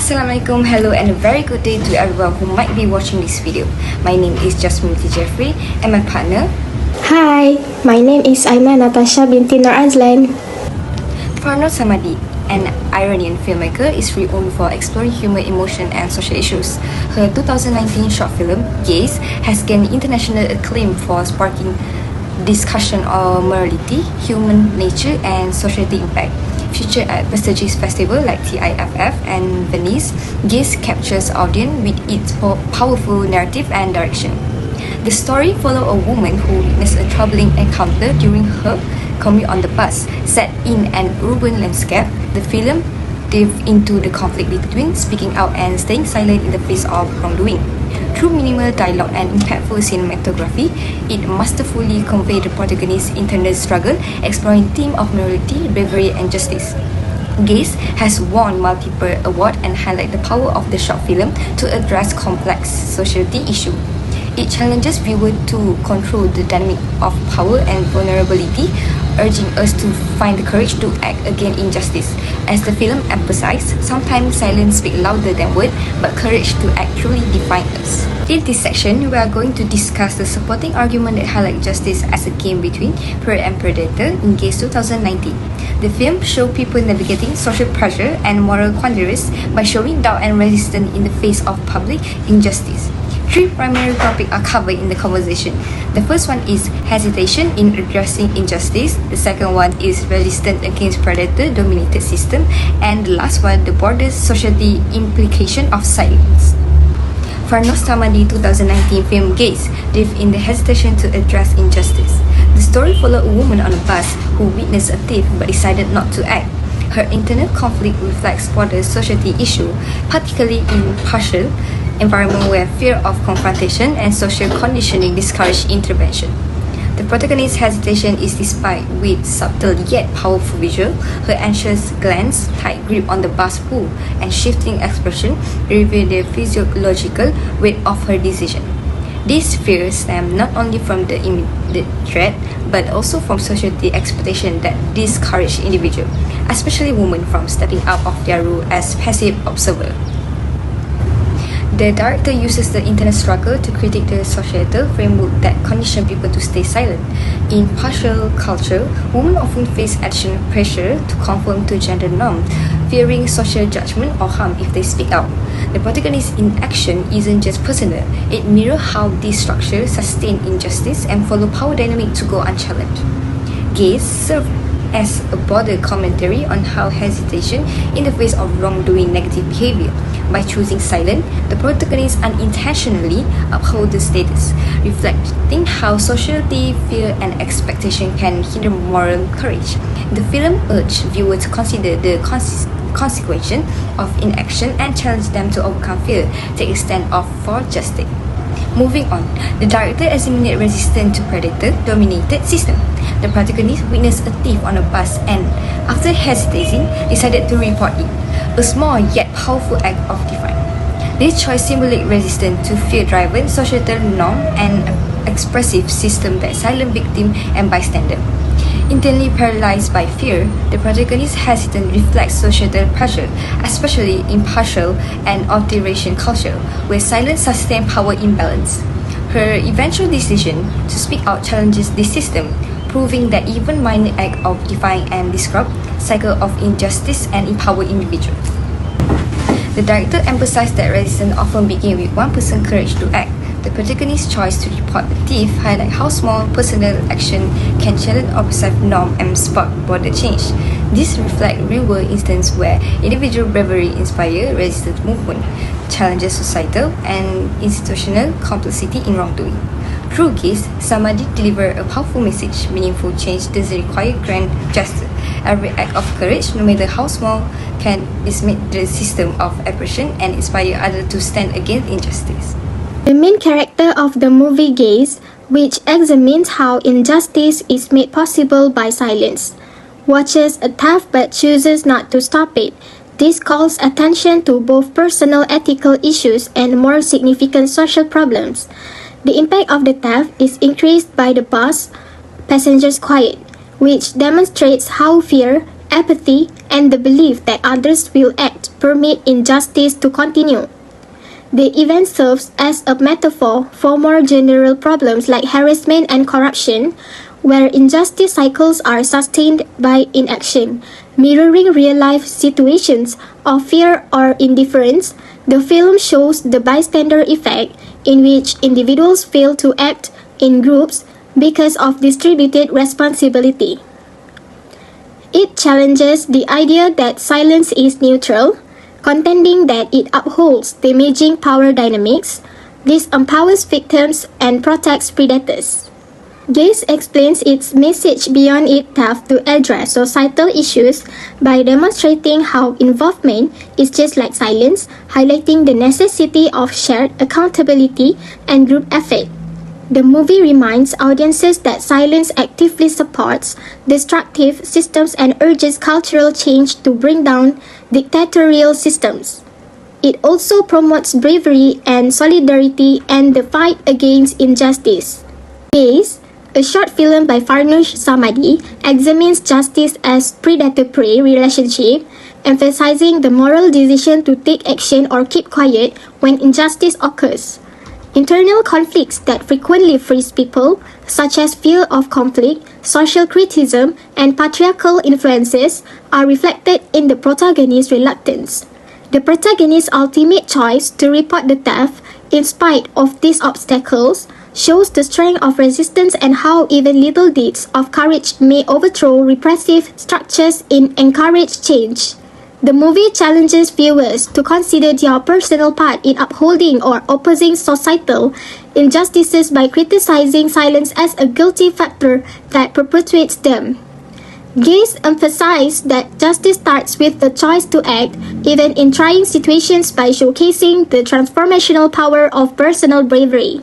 Assalamualaikum, hello and a very good day to everyone who might be watching this video. My name is Jasmine Jeffrey and my partner Hi, my name is Aima Natasha binti Nur Azlan. Farnoosh Samadi, an Iranian filmmaker, is renowned for exploring human emotion and social issues. Her 2019 short film, Gaze, has gained international acclaim for sparking discussion on morality, human nature and society impact. Featured at prestigious festivals like TIFF and Venice, Gaze captures audience with its powerful narrative and direction. The story follows a woman who witnessed a troubling encounter during her commute on the bus. Set in an urban landscape, the film delves into the conflict between speaking out and staying silent in the face of wrongdoing. Through minimal dialogue and impactful cinematography, it masterfully conveys the protagonist's internal struggle, exploring themes of morality, bravery, and justice. Gaze has won multiple awards and highlights the power of the short film to address complex society issues. It challenges viewers to control the dynamic of power and vulnerability, urging us to find the courage to act against injustice. As the film emphasizes, sometimes silence speaks louder than words, but courage to act truly defines us. In this section, we are going to discuss the supporting argument that highlights justice as a game between prey and predator in Gaze 2019. The film shows people navigating social pressure and moral quandaries by showing doubt and resistance in the face of public injustice. Three primary topics are covered in the conversation. The first one is hesitation in addressing injustice. The second one is resistance against predator-dominated system. And the last one, the broader society implication of silence. Farnoosh Samadi 2019 film Gaze delves in the hesitation to address injustice. The story follows a woman on a bus who witnessed a thief but decided not to act. Her internal conflict reflects broader society issue, particularly in partial environment where fear of confrontation and social conditioning discourage intervention. The protagonist's hesitation is displayed with subtle yet powerful visual. Her anxious glance, tight grip on the bus pool, and shifting expression reveal the physiological weight of her decision. These fears stem not only from the immediate threat, but also from society expectation that discourage individuals, especially women, from stepping out of their role as passive observers. The director uses the internal struggle to critique the societal framework that condition people to stay silent. In partial culture, women often face additional pressure to conform to gender norms, fearing social judgment or harm if they speak out. The protagonist's inaction isn't just personal, it mirrors how these structures sustain injustice and follow power dynamic to go unchallenged. Gaze serves as a broader commentary on how hesitation in the face of wrongdoing negative behavior. By choosing silence, the protagonist unintentionally upholds the status, reflecting how society, fear, and expectation can hinder moral courage. The film urges viewers to consider the consequences of inaction and challenge them to overcome fear, take a stand up for justice. Moving on, the director eliminates resistance to predator-dominated system. The protagonist witnessed a thief on a bus and, after hesitating, decided to report it, a small yet powerful act of defiance. This choice symbolizes resistance to fear-driven societal norm and expressive system that silence victim and bystander. Internally paralyzed by fear, the protagonist's hesitance reflects societal pressure, especially in partial and alteration culture, where silence sustains power imbalance. Her eventual decision to speak out challenges this system, proving that even minor acts of defying and disrupt cycle of injustice and empower individuals. The director emphasized that resistance often begins with one person's courage to act. The protagonist's choice to report the thief highlights how small personal action can challenge observed norm and spark broader change. This reflects real-world instances where individual bravery inspires resistance movement, challenges societal and institutional complexity in wrongdoing. Through Gaze, Samadi delivered a powerful message. Meaningful change doesn't require grand gesture. Every act of courage, no matter how small, can dismiss the system of oppression and inspire others to stand against injustice. The main character of the movie Gaze, which examines how injustice is made possible by silence, watches a theft but chooses not to stop it. This calls attention to both personal ethical issues and more significant social problems. The impact of the theft is increased by the bus passenger's quiet, which demonstrates how fear apathy, and the belief that others will act permit injustice to continue. The event serves as a metaphor for more general problems like harassment and corruption, where injustice cycles are sustained by inaction. Mirroring real-life situations of fear or indifference, the film shows the bystander effect, in which individuals fail to act in groups because of distributed responsibility. It challenges the idea that silence is neutral, contending that it upholds damaging power dynamics. This empowers victims and protects predators. Gaze explains its message beyond itself to address societal issues by demonstrating how involvement is just like silence, highlighting the necessity of shared accountability and group effort. The movie reminds audiences that silence actively supports destructive systems and urges cultural change to bring down dictatorial systems. It also promotes bravery and solidarity and the fight against injustice. Gaze, a short film by Farnoosh Samadi, examines justice as predator-prey relationship, emphasizing the moral decision to take action or keep quiet when injustice occurs. Internal conflicts that frequently freeze people, such as fear of conflict, social criticism, and patriarchal influences, are reflected in the protagonist's reluctance. The protagonist's ultimate choice to report the theft, in spite of these obstacles, shows the strength of resistance and how even little deeds of courage may overthrow repressive structures and encourage change. The movie challenges viewers to consider their personal part in upholding or opposing societal injustices by criticizing silence as a guilty factor that perpetuates them. Gaze emphasized that justice starts with the choice to act, even in trying situations, by showcasing the transformational power of personal bravery.